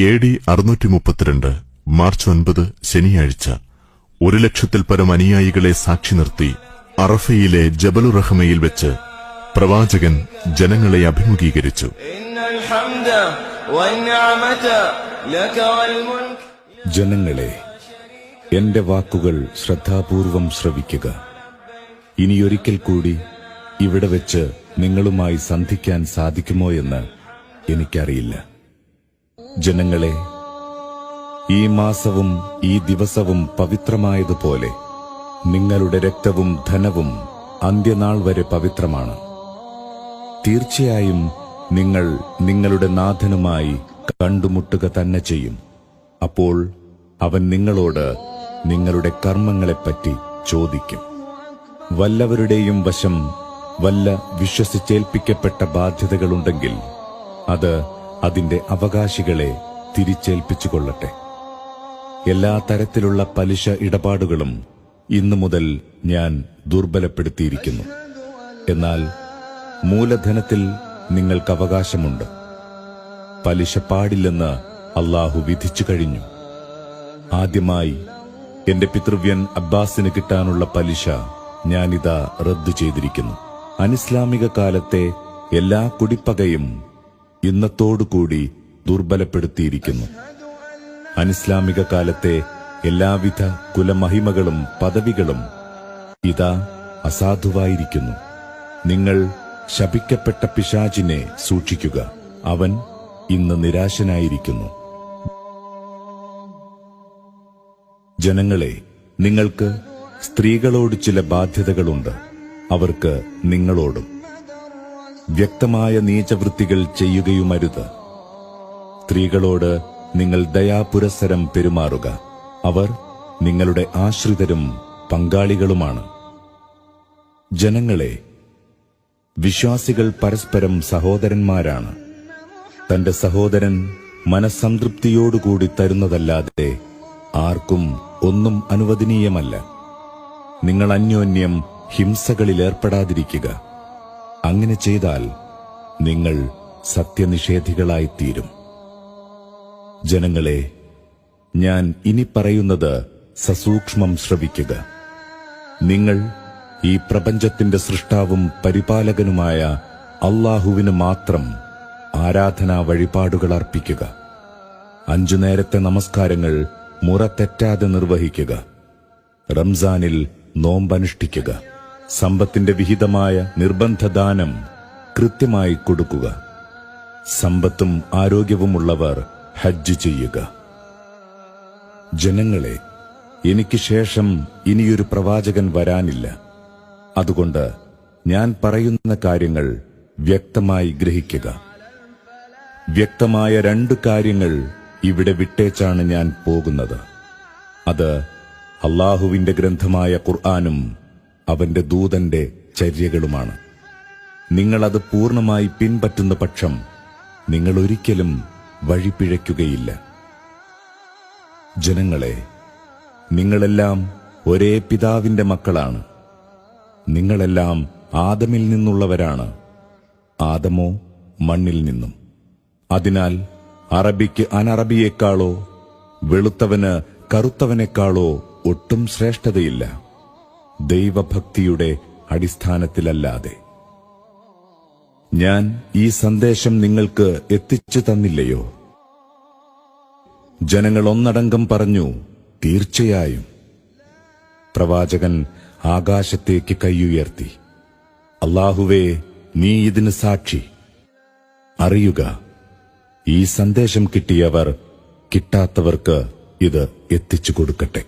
AD 632 March 9 ശനിയാഴ്ച 1,00,000-ൽ പരം അനുയായികളെ സാക്ഷി നിർത്തി അറഫയിലെ ജബലുറഹ്മയിൽ വെച്ച് പ്രവാചകൻ ജനങ്ങളെ അഭിമുഖീകരിച്ചു. ജനങ്ങളെ, എന്റെ വാക്കുകൾ ശ്രദ്ധാപൂർവം ശ്രവിക്കുക. ഇനിയൊരിക്കൽ കൂടി ഇവിടെ വെച്ച് നിങ്ങളുമായി സന്ധിക്കാൻ സാധിക്കുമോ എന്ന് എനിക്കറിയില്ല. ജനങ്ങളെ, ഈ മാസവും ഈ ദിവസവും പവിത്രമായതുപോലെ നിങ്ങളുടെ രക്തവും ധനവും അന്ത്യനാൾ വരെ പവിത്രമാണ്. തീർച്ചയായും നിങ്ങൾ നിങ്ങളുടെ നാഥനുമായി കണ്ടുമുട്ടുക തന്നെ ചെയ്യും. അപ്പോൾ അവൻ നിങ്ങളോട് നിങ്ങളുടെ കർമ്മങ്ങളെപ്പറ്റി ചോദിക്കും. വല്ലവരുടെയും വശം വല്ല വിശ്വസിച്ചേൽപ്പിക്കപ്പെട്ട ബാധ്യതകളുണ്ടെങ്കിൽ അത് അതിന്റെ അവകാശികളെ തിരിച്ചേൽപ്പിച്ചുകൊള്ളട്ടെ. എല്ലാ തരത്തിലുള്ള പലിശ ഇടപാടുകളും ഇന്നു മുതൽ ഞാൻ ദുർബലപ്പെടുത്തിയിരിക്കുന്നു. എന്നാൽ മൂലധനത്തിൽ നിങ്ങൾക്ക് അവകാശമുണ്ട്. പലിശ പാടില്ലെന്ന് അല്ലാഹു വിധിച്ചു കഴിഞ്ഞു. ആദ്യമായി എന്റെ പിതൃവ്യൻ അബ്ബാസിന് കിട്ടാനുള്ള പലിശ ഞാനിതാ റദ്ദു ചെയ്തിരിക്കുന്നു. അനിസ്ലാമിക കാലത്തെ എല്ലാ കുടിപ്പകയും ഇന്നത്തോടുകൂടി ദുർബലപ്പെടുത്തിയിരിക്കുന്നു. അനിസ്ലാമിക കാലത്തെ എല്ലാവിധ കുലമഹിമകളും പദവികളും ഇതാ അസാധുവായിരിക്കുന്നു. നിങ്ങൾ ശപിക്കപ്പെട്ട പിശാചിനെ സൂക്ഷിക്കുക. അവൻ ഇന്ന് നിരാശനായിരിക്കുന്നു. ജനങ്ങളെ, നിങ്ങൾക്ക് സ്ത്രീകളോട് ചില ബാധ്യതകളുണ്ട്. അവർക്ക് നിങ്ങളോടും. വ്യക്തമായ നീചവൃത്തികൾ ചെയ്യുകയുമരുത്. സ്ത്രീകളോട് നിങ്ങൾ ദയാപുരസ്സരം പെരുമാറുക. അവർ നിങ്ങളുടെ ആശ്രിതരും പങ്കാളികളുമാണ്. ജനങ്ങളെ, വിശ്വാസികൾ പരസ്പരം സഹോദരന്മാരാണ്. തന്റെ സഹോദരൻ മനസ്സംതൃപ്തിയോടുകൂടി തരുന്നതല്ലാതെ ആർക്കും ഒന്നും അനുവദനീയമല്ല. നിങ്ങൾ അന്യോന്യം ഹിംസകളിലേർപ്പെടാതിരിക്കുക. അങ്ങനെ ചെയ്താൽ നിങ്ങൾ സത്യനിഷേധികളായിത്തീരും. ജനങ്ങളെ, ഞാൻ ഇനി പറയുന്നത് സസൂക്ഷ്മം ശ്രവിക്കുക. നിങ്ങൾ ഈ പ്രപഞ്ചത്തിന്റെ സൃഷ്ടാവും പരിപാലകനുമായ അല്ലാഹുവിന് മാത്രം ആരാധനാ വഴിപാടുകൾ അർപ്പിക്കുക. 5 നേരത്തെ നമസ്കാരങ്ങൾ മുറ തെറ്റാതെ നിർവഹിക്കുക. റംസാനിൽ നോമ്പനുഷ്ഠിക്കുക. സമ്പത്തിന്റെ വിഹിതമായ നിർബന്ധദാനം കൃത്യമായി കൊടുക്കുക. സമ്പത്തും ആരോഗ്യവുമുള്ളവർ ഹജ്ജ് ചെയ്യുക. ജനങ്ങളെ, എനിക്ക് ശേഷം ഇനിയൊരു പ്രവാചകൻ വരാനില്ല. അതുകൊണ്ട് ഞാൻ പറയുന്ന കാര്യങ്ങൾ വ്യക്തമായി ഗ്രഹിക്കുക. വ്യക്തമായ 2 കാര്യങ്ങൾ ഇവിടെ വിട്ടേച്ചാണ് ഞാൻ പോകുന്നത്. അത് അല്ലാഹുവിന്റെ ഗ്രന്ഥമായ ഖുർആനും അവന്റെ ദൂതന്റെ ചര്യകളുമാണ്. നിങ്ങളത് പൂർണ്ണമായി പിൻപറ്റുന്ന പക്ഷം നിങ്ങൾ ഒരിക്കലും വഴിപിഴയ്ക്കുകയില്ല. ജനങ്ങളെ, നിങ്ങളെല്ലാം ഒരേ പിതാവിന്റെ മക്കളാണ്. നിങ്ങളെല്ലാം ആദമിൽ നിന്നുള്ളവരാണ്. ആദമോ മണ്ണിൽ നിന്നും. അതിനാൽ അറബിക്ക് അനറബിയേക്കാളോ വെളുത്തവന് കറുത്തവനേക്കാളോ ഒട്ടും ശ്രേഷ്ഠതയില്ല, ദൈവഭക്തിയുടെ അടിസ്ഥാനത്തിലല്ലാതെ. ഞാൻ ഈ സന്ദേശം നിങ്ങൾക്ക് എത്തിച്ചു തന്നില്ലയോ? ജനങ്ങൾ ഒന്നടങ്കം പറഞ്ഞു, തീർച്ചയായും. പ്രവാചകൻ ആകാശത്തേക്ക് കൈയുയർത്തി, അല്ലാഹുവേ, നീ ഇതിന് സാക്ഷി. അറിയുക, ഈ സന്ദേശം കിട്ടിയവർ കിട്ടാത്തവർക്ക് ഇത് എത്തിച്ചു കൊടുക്കട്ടെ.